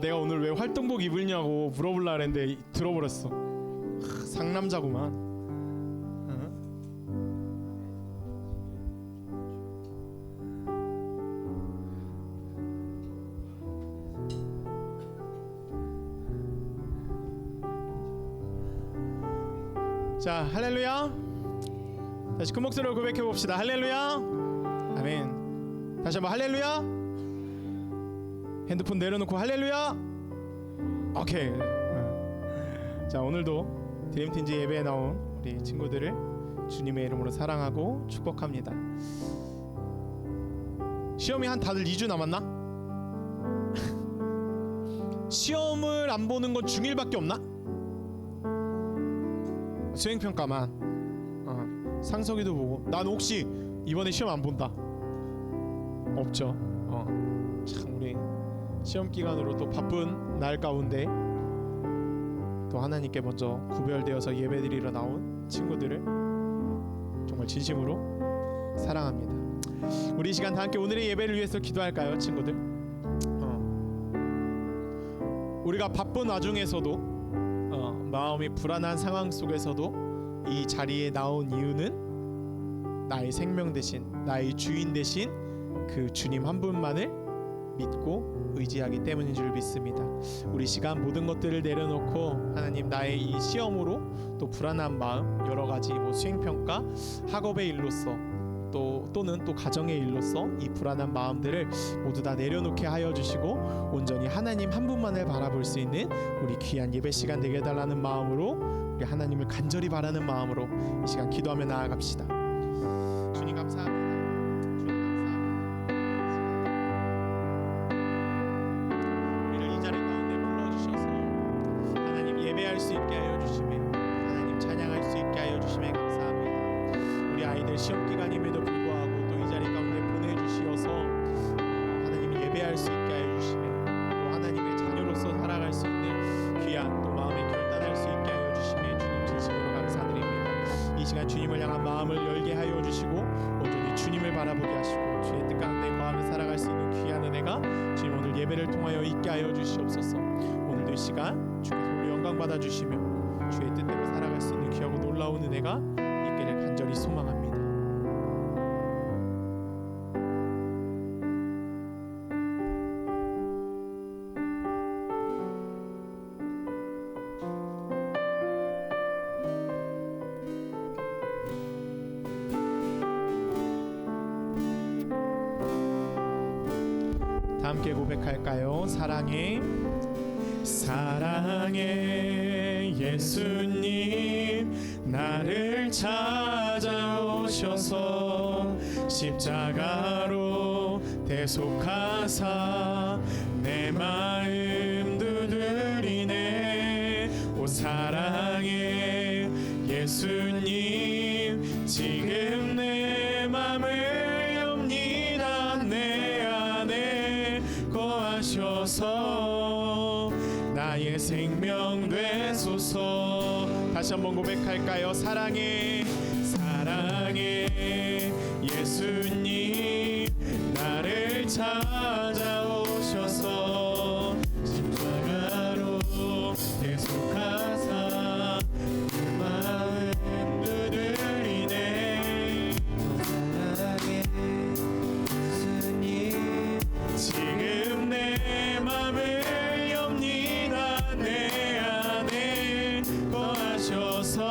내가 오늘 왜 활동복 입을냐고 물어보려고 했는데 들어버렸어. 상남자구만. 자, 할렐루야. 다시 큰 목소리로 고백해 봅시다. 할렐루야. 아멘. 다시 한번 할렐루야. 핸드폰 내려놓고 할렐루야. 오케이. 자, 오늘도 드림팀즈 예배에 나온 우리 친구들을 주님의 이름으로 사랑하고 축복합니다. 시험이 한 다들 2주 남았나? 시험을 안 보는 건 중1밖에 없나? 수행평가만 상석이도 보고. 난 혹시 이번에 시험 안 본다? 없죠. 참 우리 시험 기간으로 또 바쁜 날 가운데 또 하나님께 먼저 구별되어서 예배드리러 나온 친구들을 정말 진심으로 사랑합니다. 우리 이 시간 다 함께 오늘의 예배를 위해서 기도할까요, 친구들? 우리가 바쁜 와중에서도 마음이 불안한 상황 속에서도 이 자리에 나온 이유는 나의 생명 대신, 나의 주인 대신 그 주님 한 분만을 믿고 의지하기 때문인 줄 믿습니다. 우리 시간 모든 것들을 내려놓고 하나님, 나의 이 시험으로 또 불안한 마음, 여러 가지 수행평가, 학업의 일로서 또는 또 가정의 일로서 이 불안한 마음들을 모두 다 내려놓게 하여 주시고 온전히 하나님 한 분만을 바라볼 수 있는 우리 귀한 예배 시간 되게 해달라는 마음으로, 우리 하나님을 간절히 바라는 마음으로 이 시간 기도하며 나아갑시다. 주님 감사합니다. 우리를 이 자리 가운데 불러주셔서 하나님 예배할 수 있게 하여 주시며 하나님 찬양할 수 있게 하여 주시며 감사합니다. 우리 아이들 시험 기간임에도 불구하고 또 이 자리 가운데 보내주시어서 하나님 예배할 수 있게 하여 주시며 또 하나님의 자녀로서 살아갈 수 있는 귀한 또 마음의 결단할 수 있게 하여 주시며 주님 진심으로 감사드립니다. 이 시간 주님을 향한 마음을 열게 하여 주시고 온전히 주님을 바라보게 하시고 주의 뜻 가운데 거하며 살아갈 수 있는 귀한 은혜가 주님 오늘 예배를 통하여 있게 하여 주시옵소서. 오늘도 이 시간 주께서 우리 영광 받아 주시며 주의 뜻대로 살아갈 수 있는 귀하고 놀라운 은혜가 있기를 간절히 소망합니다. 함께 고백할까요? 사랑해 예수님, 나를 찾아오셔서 십자가로 대속하사 내 마음 두드리네. 오 사랑해 예수님, 지금 내 맘을 엽니다. 내 안에 거하셔서 나의 생명 되소서. 다시 한번 고백할까요? 사랑해 예수님, 나를 찾아오셔서 십자가로 대속하사 내 마음 두드리네. 사랑해 예수님, 지금 내 맘을 엽니다. 내 안에 거하셔서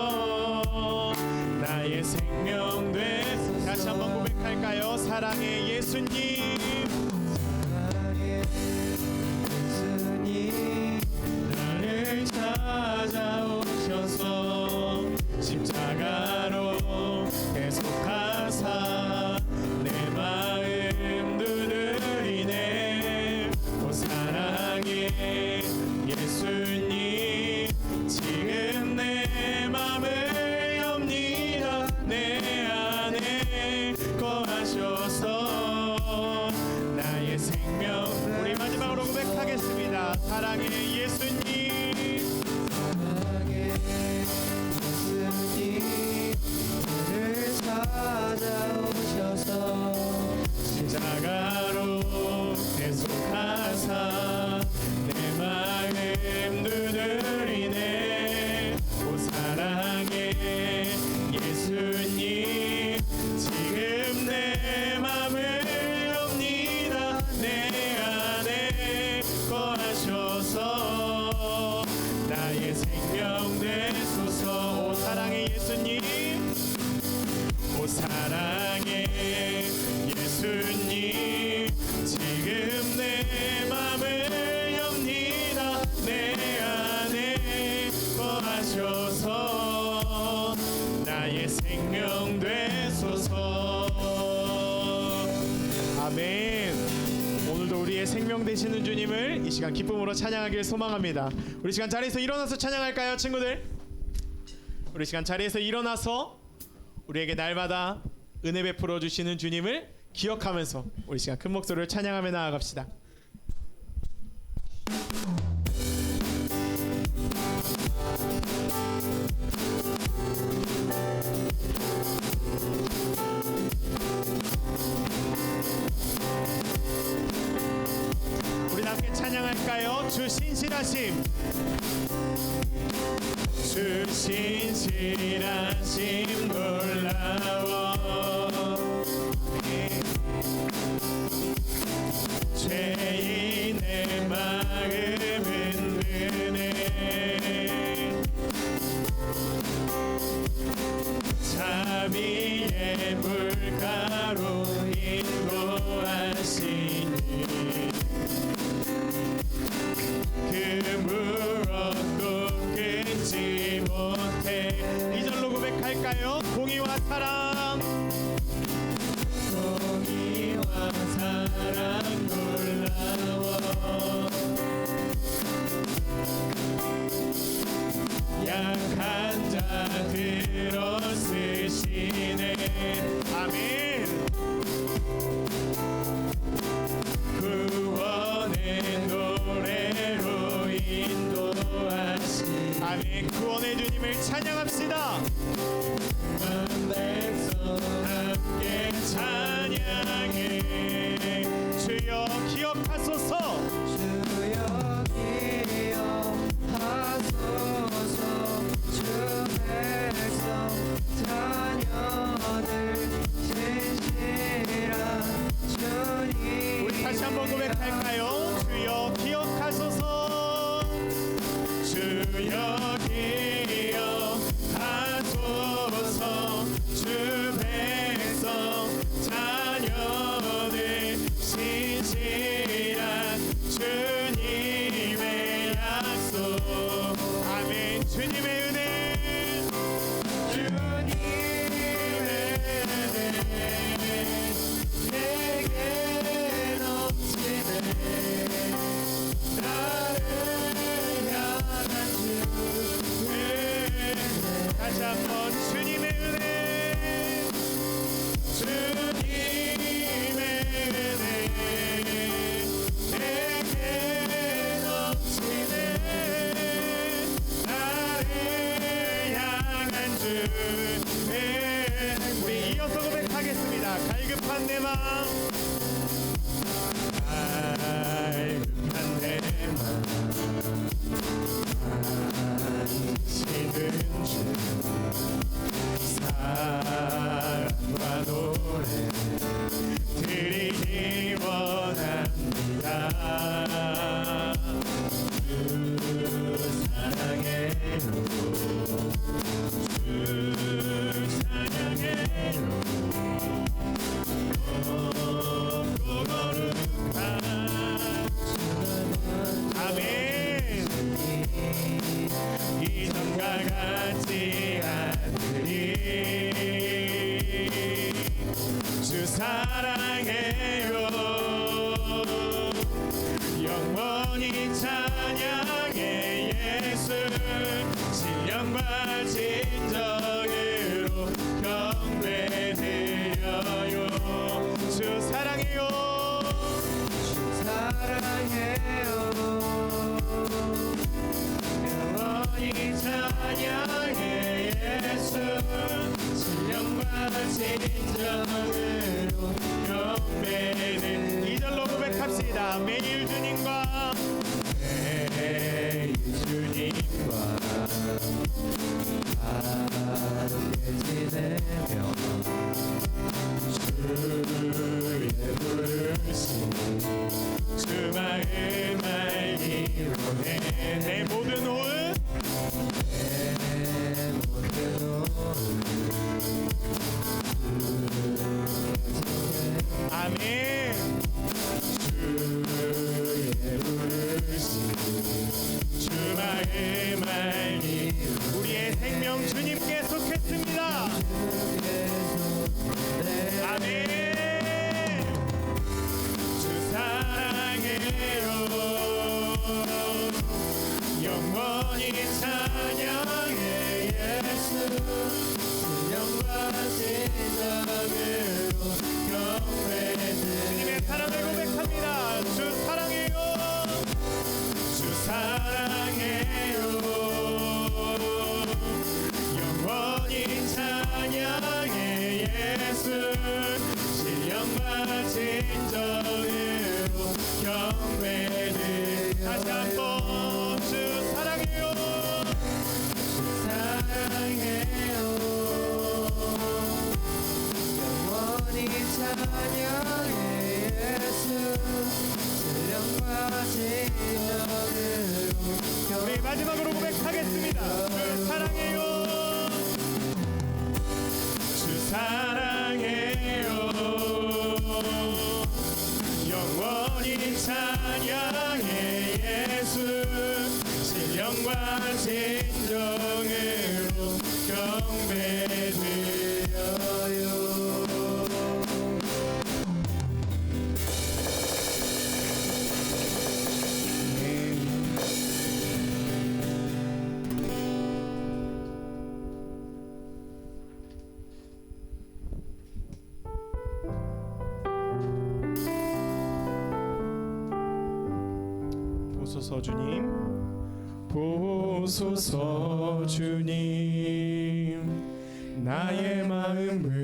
나의 생명 돼. 다시 한번 고백할까요? 사랑해 예수님, 나를 찾아오셔서 십자가로 대속하사 내 마음 두드리네. 오 사랑해 예수님, 지금 내 맘을 엽니다. 내 안에 거하셔서 나의 생명. 우리 마지막으로 고백하겠습니다. 사랑해 예수님, 나를 찾아오셔서 아멘. 오늘도 우리의 생명 되시는 주님을 이 시간 기쁨으로 찬양하길 소망합니다. 우리 시간 자리에서 일어나서 찬양할까요, 친구들? 우리 시간 자리에서 일어나서 우리에게 날마다 은혜 베풀어 주시는 주님을 기억하면서 우리 시간 큰 목소리로 찬양하며 나아갑시다. 우리 함께 찬양할까요? 주 신실하심, 주 신실하심 놀라워. 죄인의 마음은 은혜, 자비의 물가로 인도하시니 그 무엇도 끊지 못해. 이절로 고백할까요? 공의와 사랑, 공의와 사랑 놀라워. 약한 자들어 쓰시네. 아멘. 구원의 노래로 인도하시. 아멘. 구원의 주님을 찬양합시다. 백성 함께 찬양해. 주여 기억하소서, 주여 기억하소서. 주 백성 자녀들 신실한 주님. 우리 다시 한번 고백할까요? 주여 기억하소서, 주여 기억하소서. 주 백성 자녀들 신실한 주님의 약속. 아멘. 주님의 은혜, 주님의 은혜 내게 넘치네. 나를 향한 주의 다시 한번 주님의 은혜, 주님의 은혜 내게 넘치네. 나를 향한 주의. 우리 이어서 고백하겠습니다. 갈급한 내 마음, 갈급한 내 마음 안시는 주, 사랑과 노래 드리기 원합니다. 주 사랑해요, 주 찬양해요. 아멘. 이전과 같지 않으리. 주 사랑해요, 영원히 찬양해. 예수 신령과 진정으로 경배드려요. 주 사랑해요, 사랑해요. 영원히 찬양해. 예수 신령과 진정으로 경배는. 이절로 고백합시다. 매일 주님과, 매일 주님과 함께 지내며 주의 부르심 주 마음 알기로 해. 내 모든 호흡, 내 모든 오늘 찬양해 예수 신령과 진정으로 우리 마지막으로 고백하겠습니다. 주 사랑해요. 주 사랑해요. 영원히 찬양해 예수 신령과 진정으로 경배드려요. 보소서 주님, 보소서 주님, 나의 마음을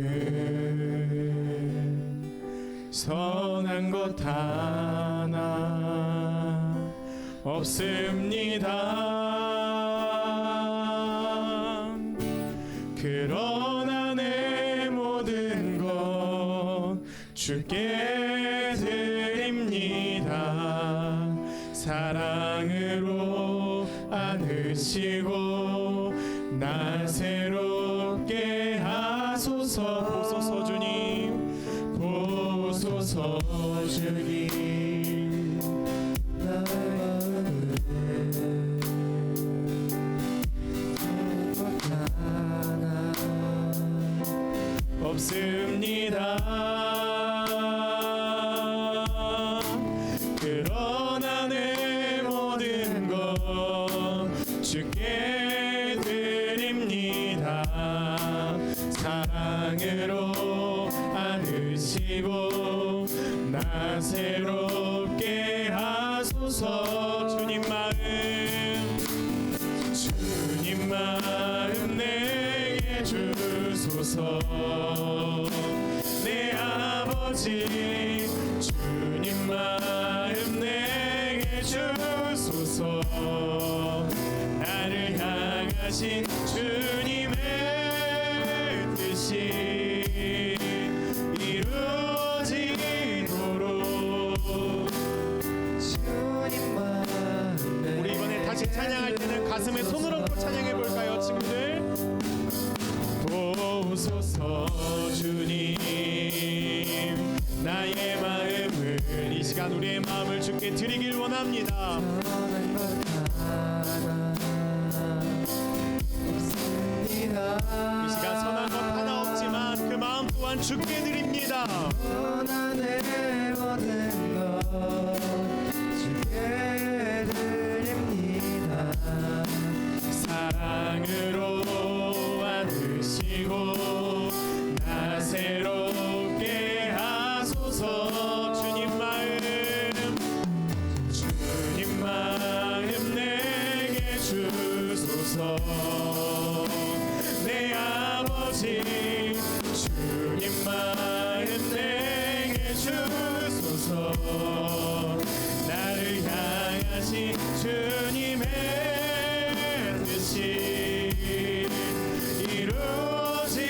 선한 것 하나 없습니다. 그러나 내 모든 것 주께 드립니다. 사랑으로 안으시고 날 새롭게 하소서. 보소서 주님, 보소서 주님, 나의 마음을 것 하나 없습니다. 그러나 내 모든 것 주께 드립니다. 사랑으로 안으시고 나 새롭게 하소서. 주님 마음 내게 주소서. 내 아버지 주님 마음 내게 주소서. 나를 향하신 주님의 뜻이 이루어지도록. 주님 마음에 우리 이번에 다시 찬양할 때는 가슴에 손을 얹고 찬양해 볼까요, 친구들? 보소서 주님, 나의 마음을, 이 시간 우리의 마음을 주께 드리길 원합니다. 선한 것 하나 없습니다. 이 시간 선한 것 하나 없지만 그 마음 또한 주께 드립니다. 그러나 내 모든 것 주께 드립니다. 사랑으로 안으시고 나 새롭게 하소서. 주님 마음 내게 주소서. 내 아버지 주님 마음 내게 주소서. 나를 향하신 주님의 뜻이 이루어지도록.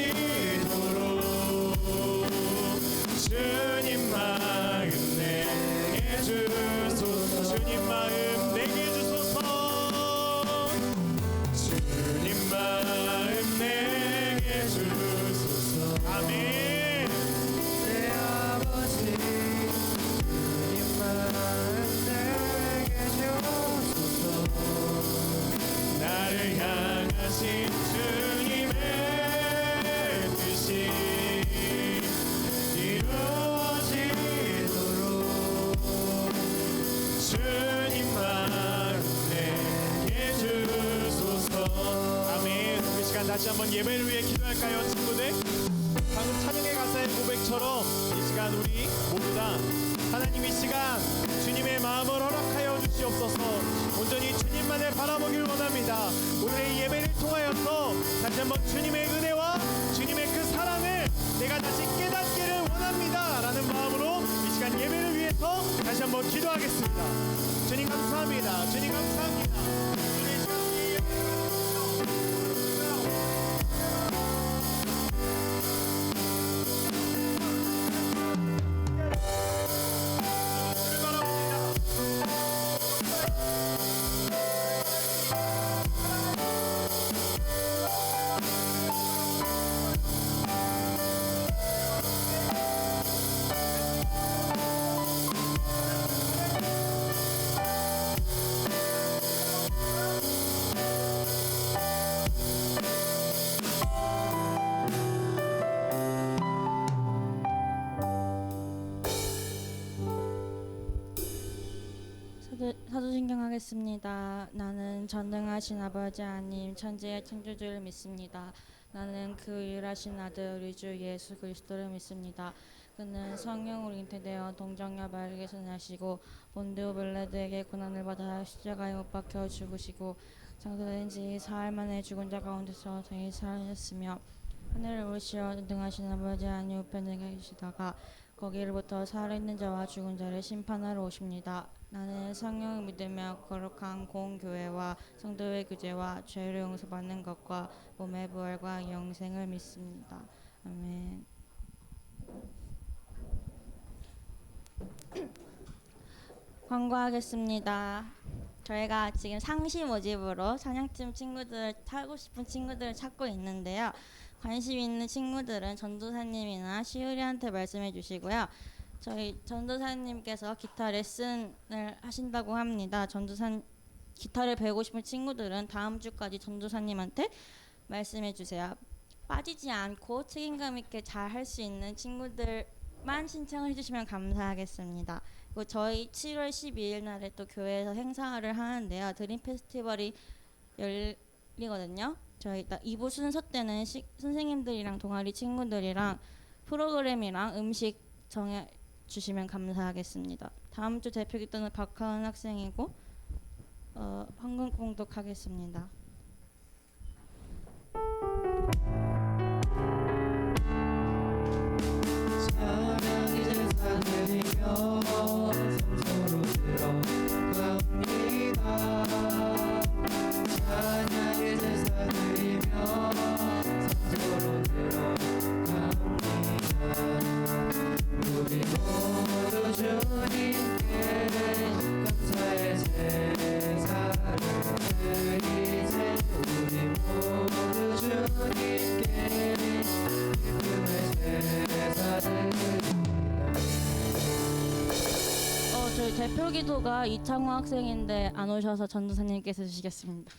주님 마음 내게 주소서. 주님 마음 내게 주소서. 주님 마음 내게 주소서. 아멘. 내 아버지 주님 마음 내게 주소서. 나를 향하신 주님의 뜻이 이루어지도록. 주님 마음 내게 주소서. 아멘. 그 시간 다시 한번 예배를 위해 기도할까요, 친구들? 방금 찬양의 가사의 고백처럼 이 시간 우리 모두 다 하나님 이 시간 주님의 마음을 허락하여 주시옵소서. 온전히 주님만을 바라보길 원합니다. 오늘의 예배를 통하여서 다시 한번 주님의 은혜와 주님의 그 사랑을 내가 다시 깨닫기를 원합니다 라는 마음으로 이 시간 예배를 위해서 다시 한번 기도하겠습니다. 주님 감사합니다. 주님 감사합니다. 주님 이 시간 우리 예배를 사도신경 하겠습니다. 나는 전능하신 아버지 하나님 천지의 창조주를 믿습니다. 나는 그 유일하신 아들 우리 주 예수 그리스도를 믿습니다. 그는 성령으로 잉태되어 동정녀 마리아에게서 나시고 본디오 빌라도에게 고난을 받아 십자가에 못 박혀 죽으시고 장사된 지 사흘 만에 죽은 자 가운데서 다시 살아나셨으며 하늘을 오르시어 전능하신 아버지 하나님 우편에 계시다가 거기로부터 살아있는 자와 죽은 자를 심판하러 오십니다. 나는 성령을 믿으며 거룩한 공교회와 성도의 교제와 죄를 용서받는 것과 몸의 부활과 영생을 믿습니다. 아멘. 광고하겠습니다. 저희가 지금 상시 모집으로 사냥팀 친구들 타고 싶은 친구들을 찾고 있는데요. 관심 있는 친구들은 전도사님이나 시우리한테 말씀해 주시고요. 저희 전도사님께서 기타 레슨을 하신다고 합니다. 기타를 배우고 싶은 친구들은 다음 주까지 전도사님한테 말씀해 주세요. 빠지지 않고 책임감 있게 잘 할 수 있는 친구들만 신청을 해주시면 감사하겠습니다. 그리고 저희 7월 12일 날에 또 교회에서 행사를 하는데요. 드림 페스티벌이 열리거든요. 저희 2부 순서 때는 선생님들이랑 동아리 친구들이랑 프로그램이랑 음식 정해 주시면 감사하겠습니다. 다음 주 대표 기도는 박하은 학생이고 황금 공독하겠습니다. 찬양 이제 사드리며 성소로 들어갑니다. 찬양 이제 사드리며 성소로 들어갑니다. 우리 모두 주님께 감사의 제사를 드리세. 우리 모두 주님께 기쁨의 제사를 드립니다. 저희 대표 기도가 이창호 학생인데 안 오셔서 전도사님께서 주시겠습니다.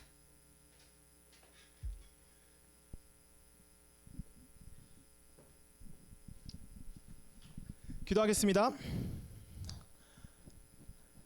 기도하겠습니다.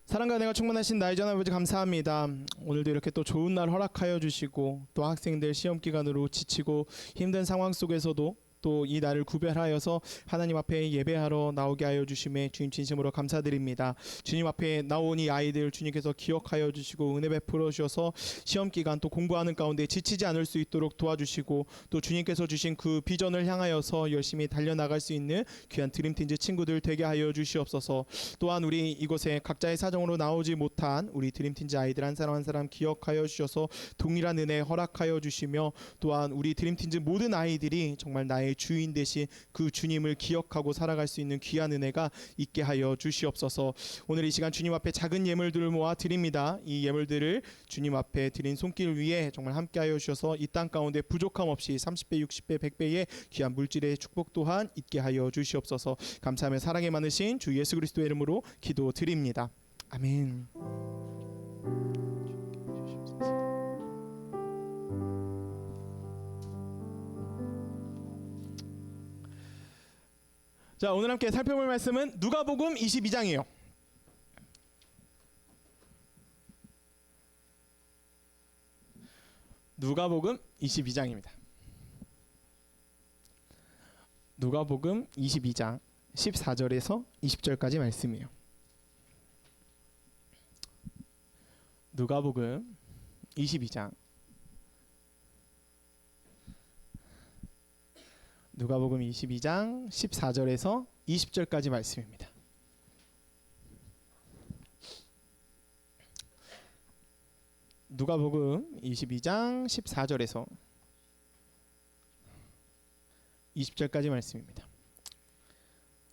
사랑과 은혜가 충만하신 나의 전 아버지 감사합니다. 오늘도 이렇게 또 좋은 날 허락하여 주시고 또 학생들 시험 기간으로 지치고 힘든 상황 속에서도 또 이 날을 구별하여서 하나님 앞에 예배하러 나오게 하여 주심에 주님 진심으로 감사드립니다. 주님 앞에 나온 이 아이들 주님께서 기억하여 주시고 은혜 베풀어 주셔서 시험 기간 또 공부하는 가운데 지치지 않을 수 있도록 도와주시고 또 주님께서 주신 그 비전을 향하여서 열심히 달려나갈 수 있는 귀한 드림팀즈 친구들 되게 하여 주시옵소서. 또한 우리 이곳에 각자의 사정으로 나오지 못한 우리 드림팀즈 아이들 한 사람 한 사람 기억하여 주셔서 동일한 은혜 허락하여 주시며 또한 우리 드림팀즈 모든 아이들이 정말 나의 주인 되신 그 주님을 기억하고 살아갈 수 있는 귀한 은혜가 있게 하여 주시옵소서. 오늘 이 시간 주님 앞에 작은 예물들을 모아 드립니다. 이 예물들을 주님 앞에 드린 손길 위에 정말 함께 하여 주셔서 이 땅 가운데 부족함 없이 30배, 60배, 100배의 귀한 물질의 축복 또한 있게 하여 주시옵소서. 감사하며 사랑이 많으신 주 예수 그리스도의 이름으로 기도드립니다. 아멘. 자, 오늘 함께 살펴볼 말씀은 누가복음 22장이에요. 누가복음 22장입니다. 누가복음 22장 14절에서 20절까지 말씀이에요. 누가복음 22장 누가복음 22장 14절에서 20절까지 말씀입니다. 누가복음 22장 14절에서 20절까지 말씀입니다.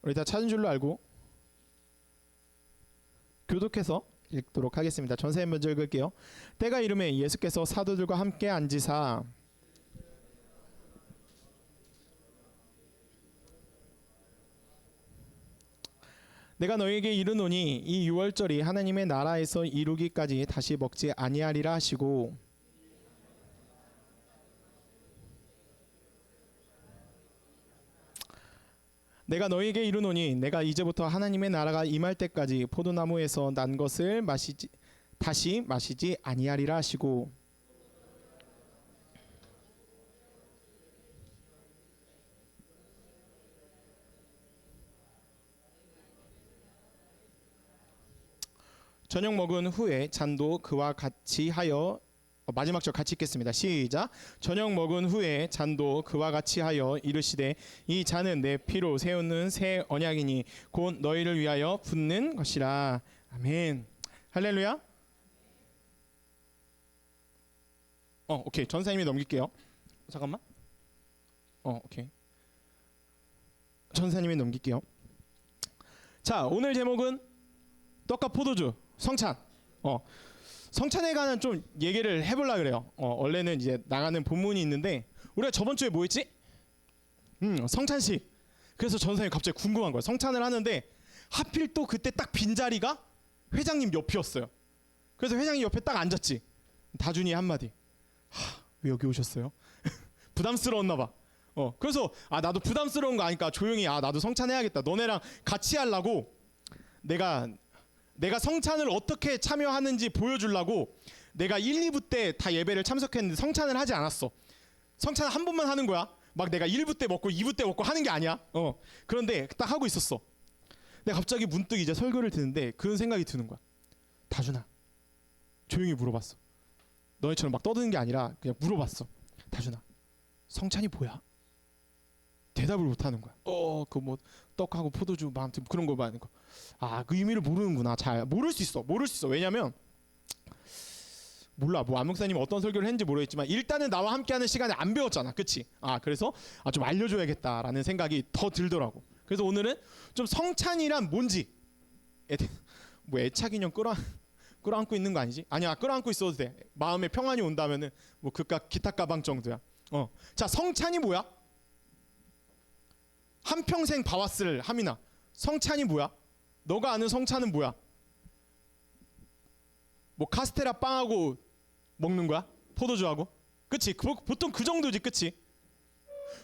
우리 다 찾은 줄로 알고 교독해서 읽도록 하겠습니다. 전세의 먼저 읽을게요. 때가 이르매 예수께서 사도들과 함께 앉으사 내가 너희에게 이르노니 이 유월절이 하나님의 나라에서 이루기까지 다시 먹지 아니하리라 하시고 내가 너희에게 이르노니 내가 이제부터 하나님의 나라가 임할 때까지 포도나무에서 난 것을 다시 마시지 아니하리라 하시고. 저녁 먹은 후에 잔도 그와 같이 하여 마지막 절 같이 읽겠습니다. 시작. 저녁 먹은 후에 잔도 그와 같이 하여 이르시되 이 잔은 내 피로 세우는 새 언약이니 곧 너희를 위하여 붓는 것이라. 아멘. 할렐루야. 오케이. 전사님이 넘길게요. 잠깐만. 오케이. 전사님이 넘길게요. 자, 오늘 제목은 떡과 포도주 성찬. 성찬에 관한 좀 얘기를 해보려 그래요. 원래는 이제 나가는 본문이 있는데 우리가 저번 주에 뭐 했지? 성찬식. 그래서 전사님이 갑자기 궁금한 거예요. 성찬을 하는데 하필 또 그때 딱 빈자리가 회장님 옆이었어요. 그래서 회장님 옆에 딱 앉았지. 다준이 한마디. 왜 여기 오셨어요? 부담스러웠나 봐. 그래서 나도 부담스러운 거 아니까 조용히 나도 성찬해야겠다. 너네랑 같이 하려고 내가 성찬을 어떻게 참여하는지 보여주려고 내가 1, 2부 때 다 예배를 참석했는데 성찬을 하지 않았어. 성찬 한 번만 하는 거야. 막 내가 1부 때 먹고 2부 때 먹고 하는 게 아니야. 그런데 딱 하고 있었어. 내가 갑자기 문득 이제 설교를 듣는데 그런 생각이 드는 거야. 다준아, 조용히 물어봤어. 너희처럼 막 떠드는 게 아니라 그냥 물어봤어. 다준아, 성찬이 뭐야? 대답을 못 하는 거야. 그 뭐 떡하고 포도주 뭐 아무튼 그런 거 많은 거. 그 의미를 모르는구나. 잘 모를 수 있어. 왜냐면 몰라. 뭐 안목사님 어떤 설교를 했는지 모르겠지만 일단은 나와 함께하는 시간에 안 배웠잖아. 그치? 그래서 좀 알려줘야겠다라는 생각이 더 들더라고. 그래서 오늘은 좀 성찬이란 뭔지 뭐 애착 인형 끌어안고 있는 거 아니지? 아니야, 끌어안고 있어도 돼. 마음에 평안이 온다면은 뭐 그깟 기타 가방 정도야. 자, 성찬이 뭐야? 한평생 봐왔을 하민아, 성찬이 뭐야? 너가 아는 성찬은 뭐야? 뭐 카스테라 빵하고 먹는 거야? 포도주하고? 그치? 보통 그 정도지. 그치?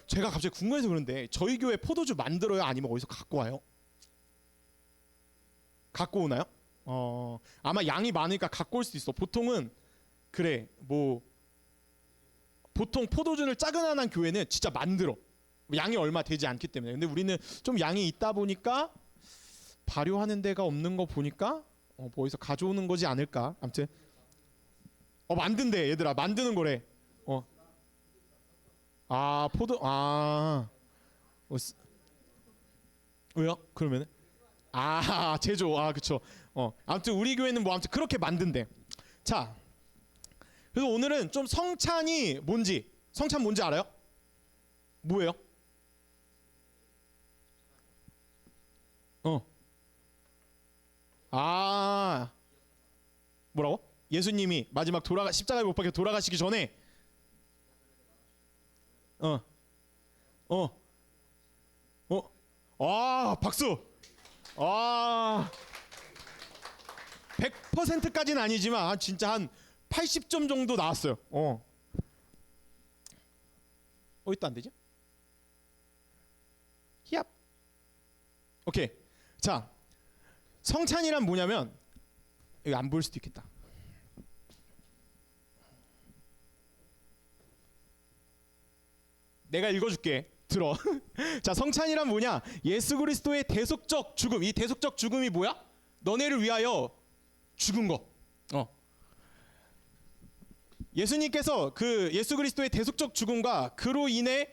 제가 갑자기 궁금해서 그런데 저희 교회 포도주 만들어요? 아니면 어디서 갖고 와요? 갖고 오나요? 아마 양이 많으니까 갖고 올 수도 있어. 보통은 그래. 뭐 보통 포도주를 짜그만한 교회는 진짜 만들어. 양이 얼마 되지 않기 때문에. 근데 우리는 좀 양이 있다 보니까 발효하는 데가 없는 거 보니까 뭐 어디서 가져오는 거지 않을까. 아무튼 만든대. 얘들아, 만드는 거래. 포도 왜요? 그러면은 제조. 그쵸. 아무튼 우리 교회는 뭐 아무튼 그렇게 만든대. 자, 그래서 오늘은 좀 성찬이 뭔지. 성찬 뭔지 알아요? 뭐예요? 뭐라고? 예수님이 마지막 십자가에 못 박혀 돌아가시기 전에 박수. 100%까지는 아니지만 진짜 한 80점 정도 나왔어요. 또 안 되죠? 히압. 오케이. 자, 성찬이란 뭐냐면 이거 안 보일 수도 있겠다. 내가 읽어줄게. 들어. 자, 성찬이란 뭐냐? 예수 그리스도의 대속적 죽음. 이 대속적 죽음이 뭐야? 너네를 위하여 죽은 거. 예수님께서 그 예수 그리스도의 대속적 죽음과 그로 인해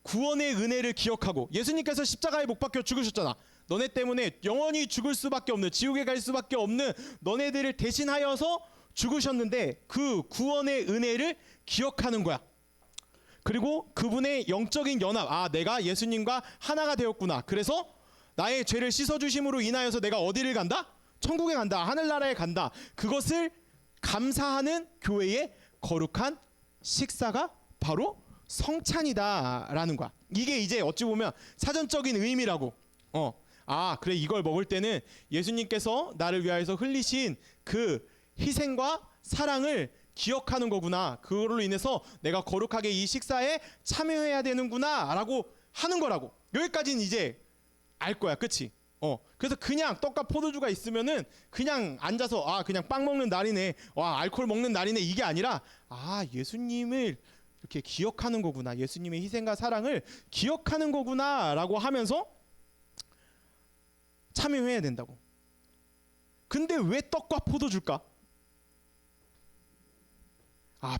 구원의 은혜를 기억하고, 예수님께서 십자가에 못 박혀 죽으셨잖아. 너네 때문에 영원히 죽을 수밖에 없는, 지옥에 갈 수밖에 없는 너네들을 대신하여서 죽으셨는데 그 구원의 은혜를 기억하는 거야. 그리고 그분의 영적인 연합, 내가 예수님과 하나가 되었구나. 그래서 나의 죄를 씻어주심으로 인하여서 내가 어디를 간다? 천국에 간다. 하늘나라에 간다. 그것을 감사하는 교회의 거룩한 식사가 바로 성찬이다라는 거야. 이게 이제 어찌 보면 사전적인 의미라고. 그래, 이걸 먹을 때는 예수님께서 나를 위하여서 흘리신 그 희생과 사랑을 기억하는 거구나. 그걸로 인해서 내가 거룩하게 이 식사에 참여해야 되는구나 라고 하는 거라고. 여기까지는 이제 알 거야, 그치? 그래서 그냥 떡과 포도주가 있으면은 그냥 앉아서 그냥 빵 먹는 날이네, 알코올 먹는 날이네, 이게 아니라 예수님을 이렇게 기억하는 거구나, 예수님의 희생과 사랑을 기억하는 거구나라고 하면서 참여해야 된다고. 근데 왜 떡과 포도주일까?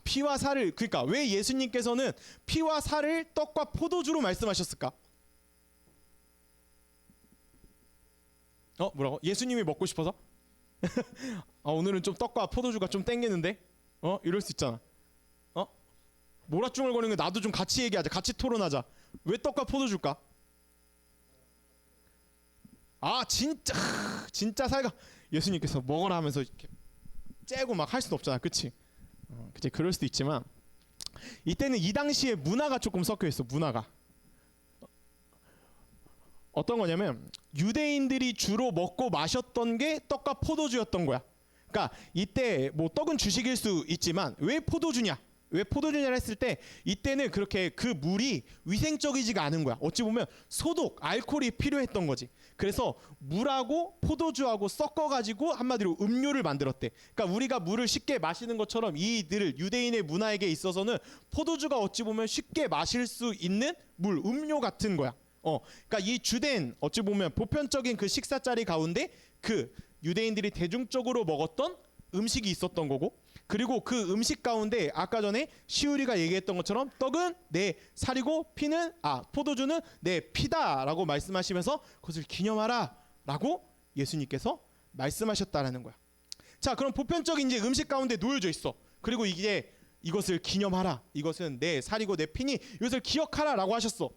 피와 살을, 그러니까 왜 예수님께서는 피와 살을 떡과 포도주로 말씀하셨을까? 뭐라고? 예수님이 먹고 싶어서? 오늘은 좀 떡과 포도주가 좀 땡기는데? 이럴 수 있잖아. 모라중얼거리는 거 나도 좀 같이 얘기하자, 같이 토론하자. 왜 떡과 포도주일까? 진짜 살가 예수님께서 먹어라 하면서 이렇게 째고 막 할 수는 없잖아, 그치? 그치, 그럴 수도 있지만 이때는 이 당시에 문화가 조금 섞여 있어. 문화가 어떤 거냐면 유대인들이 주로 먹고 마셨던 게 떡과 포도주였던 거야. 그러니까 이때 뭐 떡은 주식일 수 있지만 왜 포도주냐? 왜 포도주냐를 했을 때 이때는 그렇게 그 물이 위생적이지가 않은 거야. 어찌 보면 소독, 알코올이 필요했던 거지. 그래서 물하고 포도주하고 섞어가지고 한마디로 음료를 만들었대. 그러니까 우리가 물을 쉽게 마시는 것처럼 이들 유대인의 문화에게 있어서는 포도주가 어찌 보면 쉽게 마실 수 있는 물, 음료 같은 거야. 그러니까 이 주된 어찌 보면 보편적인 그 식사 자리 가운데 그 유대인들이 대중적으로 먹었던 음식이 있었던 거고, 그리고 그 음식 가운데 아까 전에 시우리가 얘기했던 것처럼 떡은 내 살이고 포도주는 내 피다라고 말씀하시면서 그것을 기념하라라고 예수님께서 말씀하셨다라는 거야. 자, 그럼 보편적인 이제 음식 가운데 놓여져 있어. 그리고 이제 이것을 기념하라, 이것은 내 살이고 내 피니 이것을 기억하라라고 하셨어.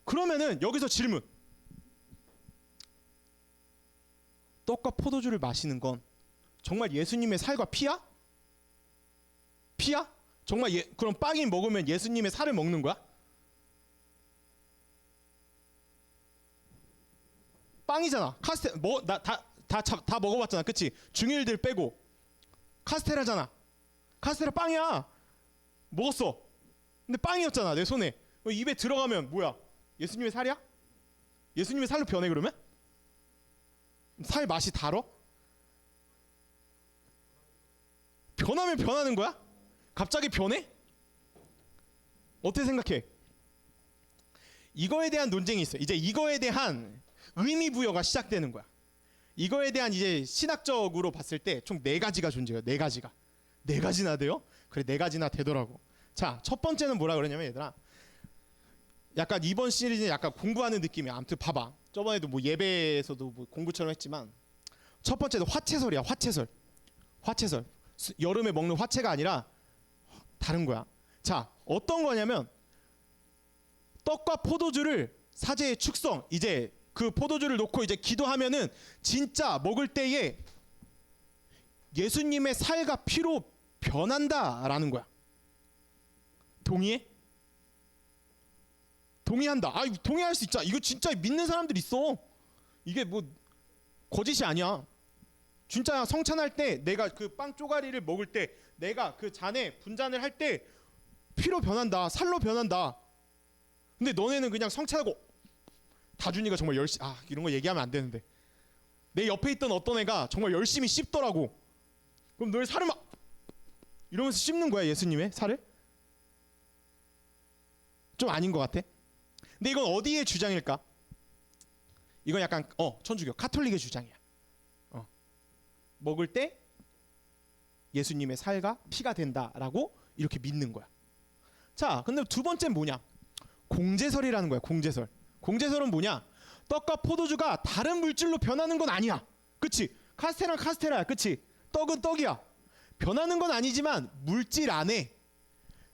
그러면은 여기서 질문: 떡과 포도주를 마시는 건 정말 예수님의 살과 피야? 피야? 정말 그럼 빵이 먹으면 예수님의 살을 먹는 거야? 빵이잖아. 카스테 다 먹어봤잖아, 그치? 중일들 빼고 카스테라잖아. 카스테라 빵이야. 먹었어. 근데 빵이었잖아, 내 손에. 입에 들어가면 뭐야? 예수님의 살이야? 예수님의 살로 변해 그러면? 살 맛이 달어? 변하면 변하는 거야? 갑자기 변해? 어떻게 생각해? 이거에 대한 논쟁이 있어. 이제 이거에 대한 의미 부여가 시작되는 거야. 이거에 대한 이제 신학적으로 봤을 때 총 4가지가 존재해요. 4가지가. 4가지나 돼요? 그래, 4가지나 되더라고. 자, 첫 번째는 뭐라 그러냐면 얘들아, 약간 이번 시리즈는 약간 공부하는 느낌이야. 아무튼 봐봐. 저번에도 뭐 예배에서도 뭐 공부처럼 했지만 첫 번째는 화채설이야. 화채설. 여름에 먹는 화채가 아니라 다른 거야. 자, 어떤 거냐면 떡과 포도주를 사제의 축성, 이제 그 포도주를 놓고 이제 기도하면은 진짜 먹을 때에 예수님의 살과 피로 변한다라는 거야. 동의해? 동의한다. 동의할 수 있잖아. 이거 진짜 믿는 사람들 있어. 이게 뭐 거짓이 아니야. 진짜 성찬할 때 내가 그 빵 쪼가리를 먹을 때 내가 그 잔에 분잔을 할 때 피로 변한다, 살로 변한다. 근데 너네는 그냥 성찬하고 다준이가 정말 열심히, 이런 거 얘기하면 안 되는데 내 옆에 있던 어떤 애가 정말 열심히 씹더라고. 그럼 너네 살을 막 이러면서 씹는 거야, 예수님의 살을? 좀 아닌 것 같아. 근데 이건 어디의 주장일까? 이건 약간 천주교 카톨릭의 주장이야. 먹을 때 예수님의 살과 피가 된다라고 이렇게 믿는 거야. 자, 근데 두 번째는 뭐냐? 공제설이라는 거야. 공제설은 뭐냐? 떡과 포도주가 다른 물질로 변하는 건 아니야. 그치? 카스테라는 카스테라야. 그치? 떡은 떡이야. 변하는 건 아니지만 물질 안에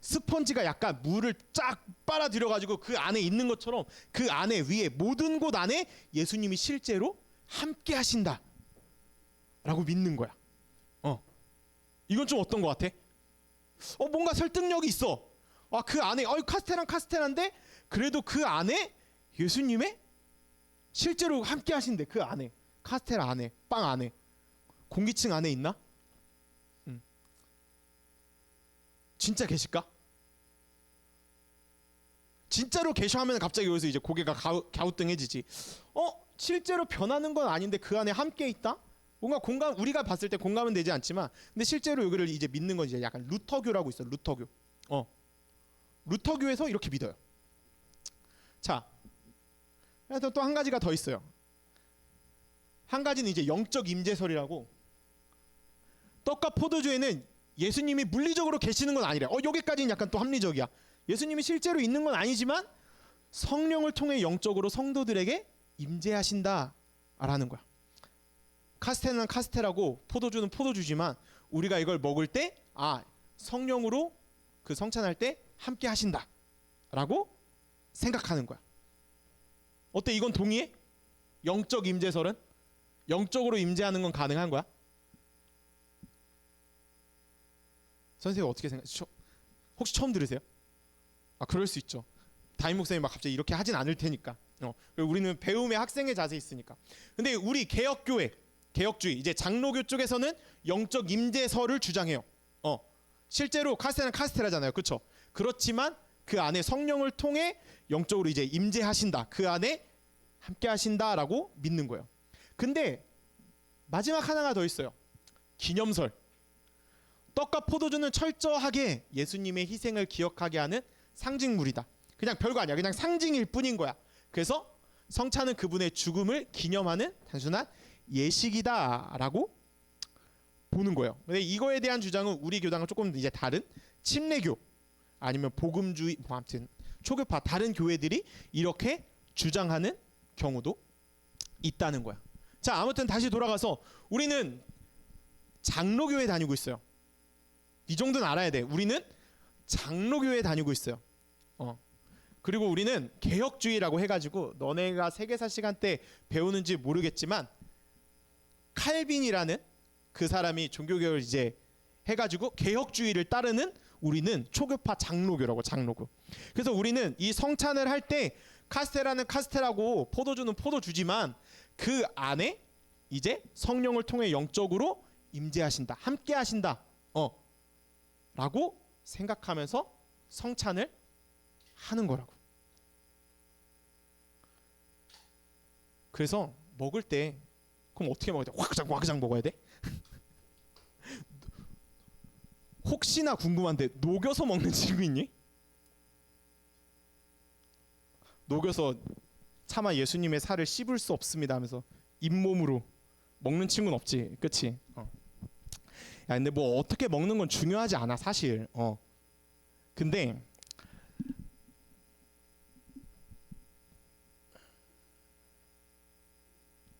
스펀지가 약간 물을 쫙 빨아들여가지고 그 안에 있는 것처럼 그 안에 위에 모든 곳 안에 예수님이 실제로 함께 하신다 라고 믿는 거야. 이건 좀 어떤 것 같아? 뭔가 설득력이 있어. 그 안에 카스테라는 카스테라인데 그래도 그 안에 예수님의 실제로 함께 하신대. 그 안에 카스테라 안에, 빵 안에, 공기층 안에 있나? 진짜 계실까? 진짜로 계셔 하면 갑자기 여기서 이제 고개가 갸우뚱해지지. 실제로 변하는 건 아닌데 그 안에 함께 있다? 뭔가 공감, 우리가 봤을 때 공감은 되지 않지만 근데 실제로 여기를 이제 믿는 건 이제 약간 루터교라고 있어요. 루터교. 루터교에서 이렇게 믿어요. 자, 그래서 또 한 가지가 더 있어요. 한 가지는 이제 영적 임재설이라고, 떡과 포도주에는 예수님이 물리적으로 계시는 건 아니래. 여기까지는 약간 또 합리적이야. 예수님이 실제로 있는 건 아니지만 성령을 통해 영적으로 성도들에게 임재하신다라는 거야. 카스테는 카스테라고 포도주는 포도주지만 우리가 이걸 먹을 때 성령으로 그 성찬할 때 함께 하신다라고 생각하는 거야. 어때? 이건 동의해? 영적 임재설은? 영적으로 임재하는 건 가능한 거야? 선생님 어떻게 생각해? 혹시 처음 들으세요? 그럴 수 있죠. 담임 목사님 막 갑자기 이렇게 하진 않을 테니까. 우리는 배움의 학생의 자세 있으니까. 근데 우리 개혁교회, 개혁주의, 이제 장로교 쪽에서는 영적 임재설을 주장해요. 실제로 카스테라는 카스테라잖아요, 그렇죠? 그렇지만 그 안에 성령을 통해 영적으로 이제 임재하신다, 그 안에 함께 하신다라고 믿는 거예요. 근데 마지막 하나가 더 있어요. 기념설. 떡과 포도주는 철저하게 예수님의 희생을 기억하게 하는 상징물이다. 그냥 별거 아니야. 그냥 상징일 뿐인 거야. 그래서 성찬은 그분의 죽음을 기념하는 단순한 예식이다라고 보는 거예요. 근데 이거에 대한 주장은 우리 교당은 조금 이제 다른 침례교 아니면 복음주의, 아무튼 초교파 다른 교회들이 이렇게 주장하는 경우도 있다는 거야. 자, 아무튼 다시 돌아가서 우리는 장로교회 다니고 있어요. 이 정도는 알아야 돼. 우리는 장로교회 다니고 있어요. 그리고 우리는 개혁주의라고 해가지고 너네가 세계사 시간 때 배우는지 모르겠지만 칼빈이라는 그 사람이 종교개혁을 이제 해가지고 개혁주의를 따르는 우리는 초교파 장로교라고, 장로교. 그래서 우리는 이 성찬을 할 때 카스테라는 카스테라고 포도주는 포도주지만 그 안에 이제 성령을 통해 영적으로 임재하신다, 함께 하신다 라고 생각하면서 성찬을 하는 거라고. 그래서 먹을 때 그럼 어떻게 먹어야 돼? 와그작 먹어야 돼? 혹시나 궁금한데 녹여서 먹는 친구 있니? 녹여서 차마 예수님의 살을 씹을 수 없습니다 하면서 잇몸으로 먹는 친구는 없지, 그치? 야, 근데 뭐 어떻게 먹는 건 중요하지 않아 사실. 근데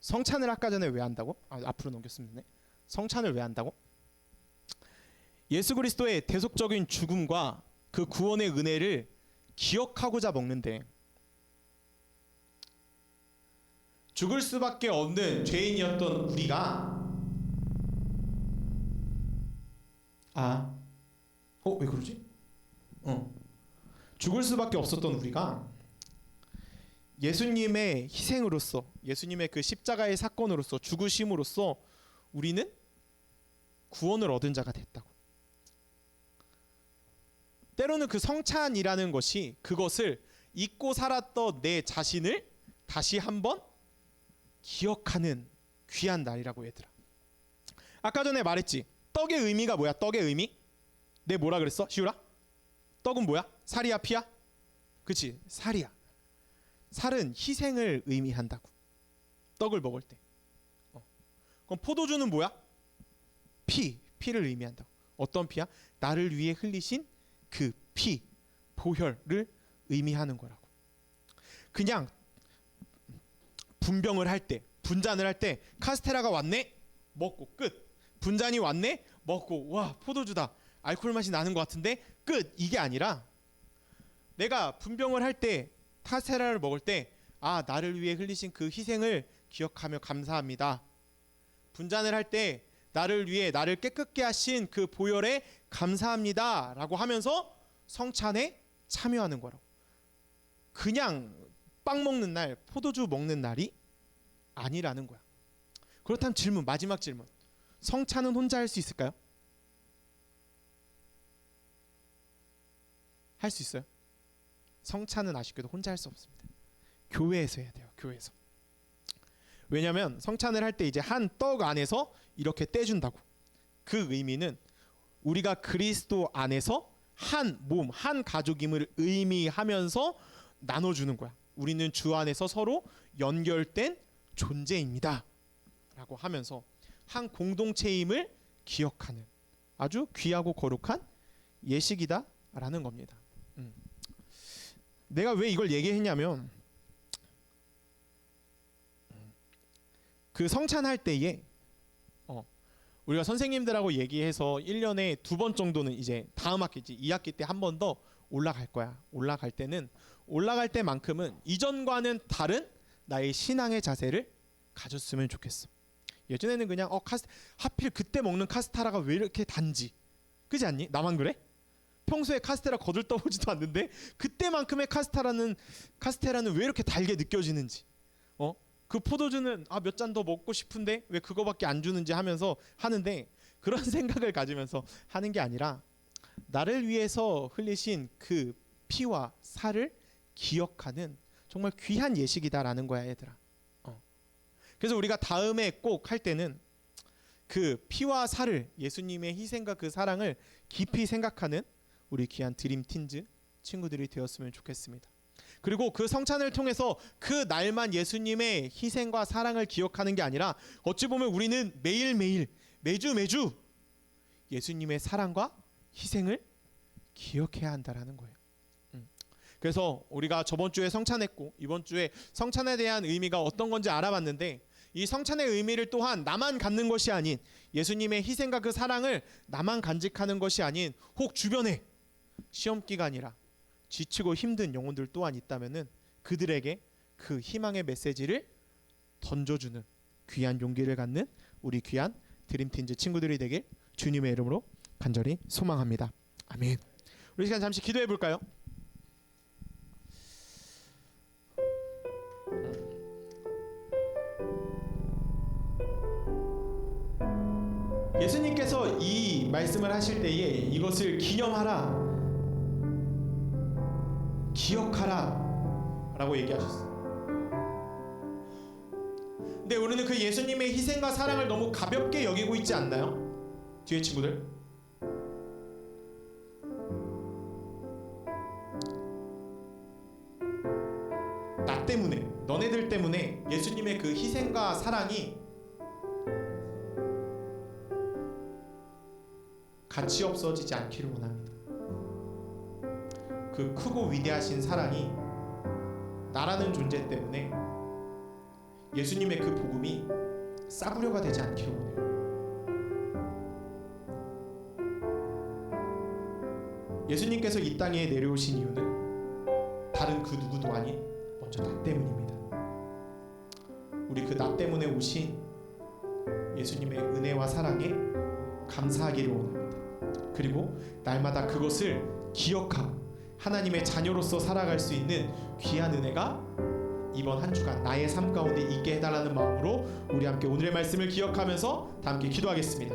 성찬을 아까 전에 왜 한다고? 앞으로 넘겼으면 되네. 성찬을 왜 한다고? 예수 그리스도의 대속적인 죽음과 그 구원의 은혜를 기억하고자 먹는데, 죽을 수밖에 없는 죄인이었던 우리가 왜 그러지? 죽을 수밖에 없었던 우리가 예수님의 희생으로서, 예수님의 그 십자가의 사건으로서, 죽으심으로써 우리는 구원을 얻은 자가 됐다고. 때로는 그 성찬이라는 것이 그것을 잊고 살았던 내 자신을 다시 한번 기억하는 귀한 날이라고, 얘들아. 아까 전에 말했지. 떡의 의미가 뭐야? 떡의 의미? 내 뭐라 그랬어? 시우라? 떡은 뭐야? 살이야 피야? 그치, 살이야. 살은 희생을 의미한다고, 떡을 먹을 때. 그럼 포도주는 뭐야? 피를 의미한다고. 어떤 피야? 나를 위해 흘리신 그 피, 보혈을 의미하는 거라고. 그냥 분병을 할 때, 분잔을 할 때 카스테라가 왔네? 먹고 끝. 분잔이 왔네? 먹고, 와 포도주다, 알코올 맛이 나는 것 같은데? 끝. 이게 아니라 내가 분병을 할 때, 카스테라를 먹을 때, 나를 위해 흘리신 그 희생을 기억하며 감사합니다. 분잔을 할 때 나를 위해 나를 깨끗게 하신 그 보혈에 감사합니다 라고 하면서 성찬에 참여하는 거라고. 그냥 빵 먹는 날, 포도주 먹는 날이 아니라는 거야. 그렇다면 질문, 마지막 질문. 성찬은 혼자 할 수 있을까요? 할 수 있어요? 성찬은 아쉽게도 혼자 할 수 없습니다. 교회에서 해야 돼요. 교회에서. 왜냐하면 성찬을 할 때 이제 한 떡 안에서 이렇게 떼준다고. 그 의미는 우리가 그리스도 안에서 한 몸, 한 가족임을 의미하면서 나눠주는 거야. 우리는 주 안에서 서로 연결된 존재입니다 라고 하면서 한 공동체임을 기억하는 아주 귀하고 거룩한 예식이다 라는 겁니다. 내가 왜 이걸 얘기했냐면 그 성찬할 때에 우리가 선생님들하고 얘기해서 1년에 2번 정도는 이제 다음 학기지 2학기 때 한 번 더 올라갈 거야. 올라갈 때는 올라갈 때만큼은 이전과는 다른 나의 신앙의 자세를 가졌으면 좋겠어. 예전에는 그냥 하필 그때 먹는 카스테라가 왜 이렇게 단지? 그렇지 않니? 나만 그래? 평소에 카스테라 거들떠보지도 않는데 그때만큼의 카스테라는 왜 이렇게 달게 느껴지는지. 그 포도주는 몇 잔 더 먹고 싶은데 왜 그거밖에 안 주는지 하면서 하는데 그런 생각을 가지면서 하는 게 아니라 나를 위해서 흘리신 그 피와 살을 기억하는 정말 귀한 예식이다라는 거야, 얘들아. 그래서 우리가 다음에 꼭 할 때는 그 피와 살을, 예수님의 희생과 그 사랑을 깊이 생각하는 우리 귀한 드림틴즈 친구들이 되었으면 좋겠습니다. 그리고 그 성찬을 통해서 그 날만 예수님의 희생과 사랑을 기억하는 게 아니라 어찌 보면 우리는 매일매일 매주 예수님의 사랑과 희생을 기억해야 한다라는 거예요. 그래서 우리가 저번 주에 성찬했고 이번 주에 성찬에 대한 의미가 어떤 건지 알아봤는데 이 성찬의 의미를 또한 나만 갖는 것이 아닌 예수님의 희생과 그 사랑을 나만 간직하는 것이 아닌 혹 주변에 시험 기간이라 지치고 힘든 영혼들 또한 있다면은 그들에게 그 희망의 메시지를 던져주는 귀한 용기를 갖는 우리 귀한 드림틴즈 친구들이 되길 주님의 이름으로 간절히 소망합니다. 아멘. 우리 시간 잠시 기도해 볼까요? 예수님께서 이 말씀을 하실 때에 이것을 기념하라, 기억하라 라고 얘기하셨어요. 근데 우리는 그 예수님의 희생과 사랑을 너무 가볍게 여기고 있지 않나요? 뒤에 친구들, 나 때문에, 너네들 때문에 예수님의 그 희생과 사랑이 가치 없어지지 않기를 원합니다. 그 크고 위대하신 사랑이 나라는 존재 때문에 예수님의 그 복음이 싸구려가 되지 않기를 원해요. 예수님께서 이 땅에 내려오신 이유는 다른 그 누구도 아닌 먼저 나 때문입니다. 우리 그 나 때문에 오신 예수님의 은혜와 사랑에 감사하기를 원합니다. 그리고 날마다 그것을 기억하고 하나님의 자녀로서 살아갈 수 있는 귀한 은혜가 이번 한 주간 나의 삶 가운데 있게 해달라는 마음으로 우리 함께 오늘의 말씀을 기억하면서 다 함께 기도하겠습니다.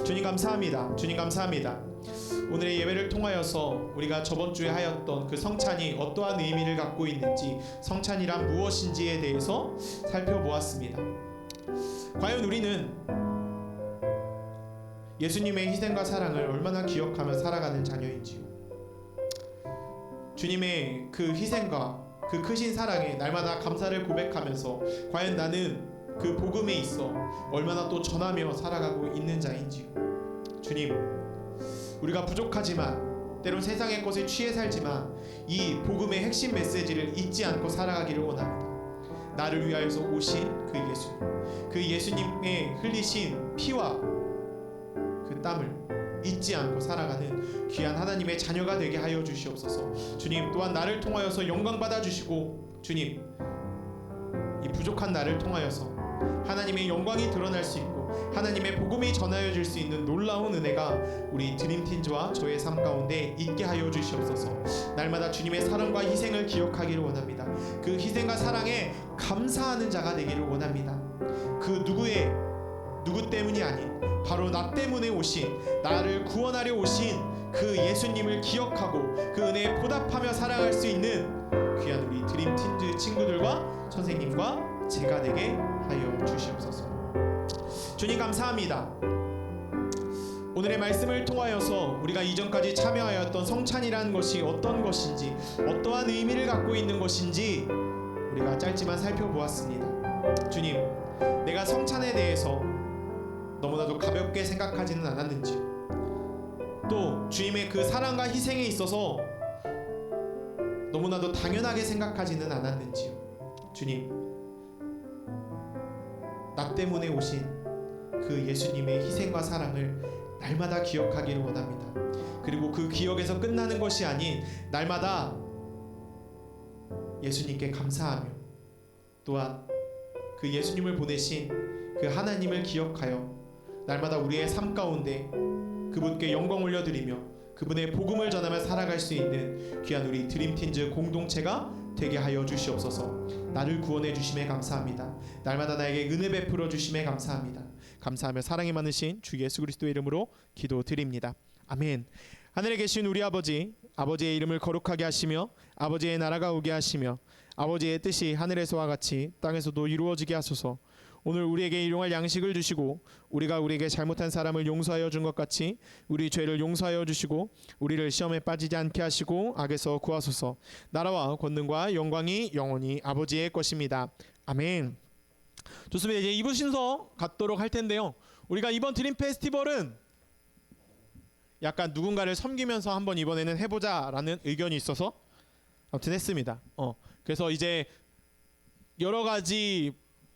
주님 감사합니다. 주님 감사합니다. 오늘의 예배를 통하여서 우리가 저번 주에 하였던 그 성찬이 어떠한 의미를 갖고 있는지, 성찬이란 무엇인지에 대해서 살펴보았습니다. 과연 우리는 예수님의 희생과 사랑을 얼마나 기억하며 살아가는 자녀인지요. 주님의 그 희생과 그 크신 사랑에 날마다 감사를 고백하면서 과연 나는 그 복음에 있어 얼마나 또 전하며 살아가고 있는 자인지요. 주님, 우리가 부족하지만 때론 세상의 것에 취해 살지만 이 복음의 핵심 메시지를 잊지 않고 살아가기를 원합니다. 나를 위하여서 오신 그 예수님, 그 예수님의 흘리신 피와 그 땀을 잊지 않고 살아가는 귀한 하나님의 자녀가 되게 하여 주시옵소서. 주님, 또한 나를 통하여서 영광 받아 주시고, 주님, 이 부족한 나를 통하여서 하나님의 영광이 드러날 수 있고 하나님의 복음이 전하여질 수 있는 놀라운 은혜가 우리 드림틴즈와 저의 삶 가운데 있게 하여 주시옵소서. 날마다 주님의 사랑과 희생을 기억하기를 원합니다. 그 희생과 사랑에 감사하는 자가 되기를 원합니다. 그 누구 때문이 아닌 바로 나 때문에 오신, 나를 구원하려 오신 그 예수님을 기억하고 그 은혜에 보답하며 살아갈 수 있는 귀한 우리 드림틴즈 친구들과 선생님과 제가 되게 하여 주시옵소서. 주님 감사합니다. 오늘의 말씀을 통하여서 우리가 이전까지 참여하였던 성찬이라는 것이 어떤 것인지, 어떠한 의미를 갖고 있는 것인지 우리가 짧지만 살펴보았습니다. 주님, 내가 성찬에 대해서 너무나도 가볍게 생각하지는 않았는지, 또 주님의 그 사랑과 희생에 있어서 너무나도 당연하게 생각하지는 않았는지요. 주님, 나 때문에 오신 그 예수님의 희생과 사랑을 날마다 기억하기를 원합니다. 그리고 그 기억에서 끝나는 것이 아닌 날마다 예수님께 감사하며, 또한 그 예수님을 보내신 그 하나님을 기억하여 날마다 우리의 삶 가운데 그분께 영광 올려드리며 그분의 복음을 전하며 살아갈 수 있는 귀한 우리 드림틴즈 공동체가 되게 하여 주시옵소서. 나를 구원해 주심에 감사합니다. 날마다 나에게 은혜 베풀어 주심에 감사합니다. 감사하며 사랑이 많으신 주 예수 그리스도의 이름으로 기도드립니다. 아멘. 하늘에 계신 우리 아버지, 아버지의 이름을 거룩하게 하시며 아버지의 나라가 오게 하시며 아버지의 뜻이 하늘에서와 같이 땅에서도 이루어지게 하소서. 오늘 우리에게 일용할 양식을 주시고 우리가 우리에게 잘못한 사람을 용서하여 준 것 같이 우리 죄를 용서하여 주시고 우리를 시험에 빠지지 않게 하시고 악에서 구하소서. 나라와 권능과 영광이 영원히 아버지의 것입니다. 아멘. 좋습니다. 이제 2부 순서 갖도록 할 텐데요. 우리가 이번 드림 페스티벌은 약간 누군가를 섬기면서 한번 이번에는 해보자라는 의견이 있어서 아무튼 했습니다. 그래서 이제 여러 가지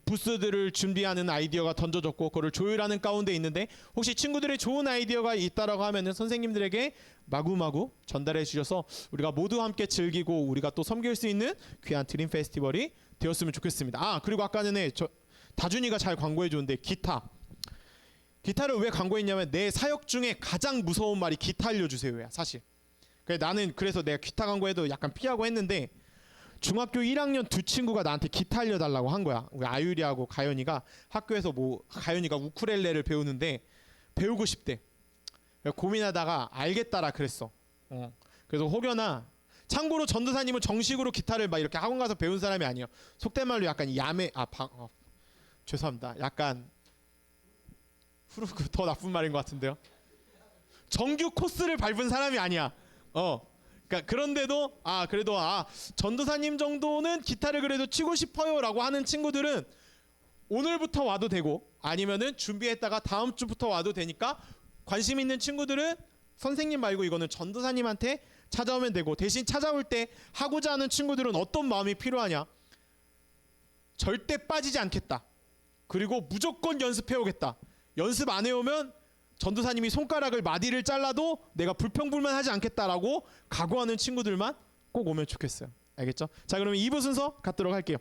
부스들을 준비하는 아이디어가 던져졌고 그걸 조율하는 가운데 있는데, 혹시 친구들의 좋은 아이디어가 있다라고 하면은 선생님들에게 마구마구 전달해 주셔서 우리가 모두 함께 즐기고 우리가 또 섬길 수 있는 귀한 드림 페스티벌이 되었으면 좋겠습니다. 그리고 아까 전에 다준이가 잘 광고해 줬는데 기타를 왜 광고했냐면 내 사역 중에 가장 무서운 말이 기타 알려주세요야 사실. 나는 그래서 내가 기타 광고해도 약간 피하고 했는데 중학교 1학년 두 친구가 나한테 기타 알려달라고 한 거야. 우리 아유리하고 가연이가 학교에서 가연이가 우쿨렐레를 배우는데 배우고 싶대. 고민하다가 알겠다라 그랬어. 그래서 혹여나, 참고로 전도사님은 정식으로 기타를 막 이렇게 학원 가서 배운 사람이 아니에요. 속된 말로 약간 죄송합니다. 약간 더 나쁜 말인 것 같은데요. 정규 코스를 밟은 사람이 아니야. 그러니까 그런데도 그래도 전도사님 정도는 기타를 그래도 치고 싶어요라고 하는 친구들은 오늘부터 와도 되고 아니면은 준비했다가 다음 주부터 와도 되니까, 관심 있는 친구들은 선생님 말고 이거는 전도사님한테 찾아오면 되고, 대신 찾아올 때 하고자 하는 친구들은 어떤 마음이 필요하냐? 절대 빠지지 않겠다. 그리고 무조건 연습해 오겠다. 연습 안 해오면 전도사님이 손가락을 마디를 잘라도 내가 불평불만하지 않겠다라고 각오하는 친구들만 꼭 오면 좋겠어요. 알겠죠? 자, 그러면 2부 순서 갖도록 할게요.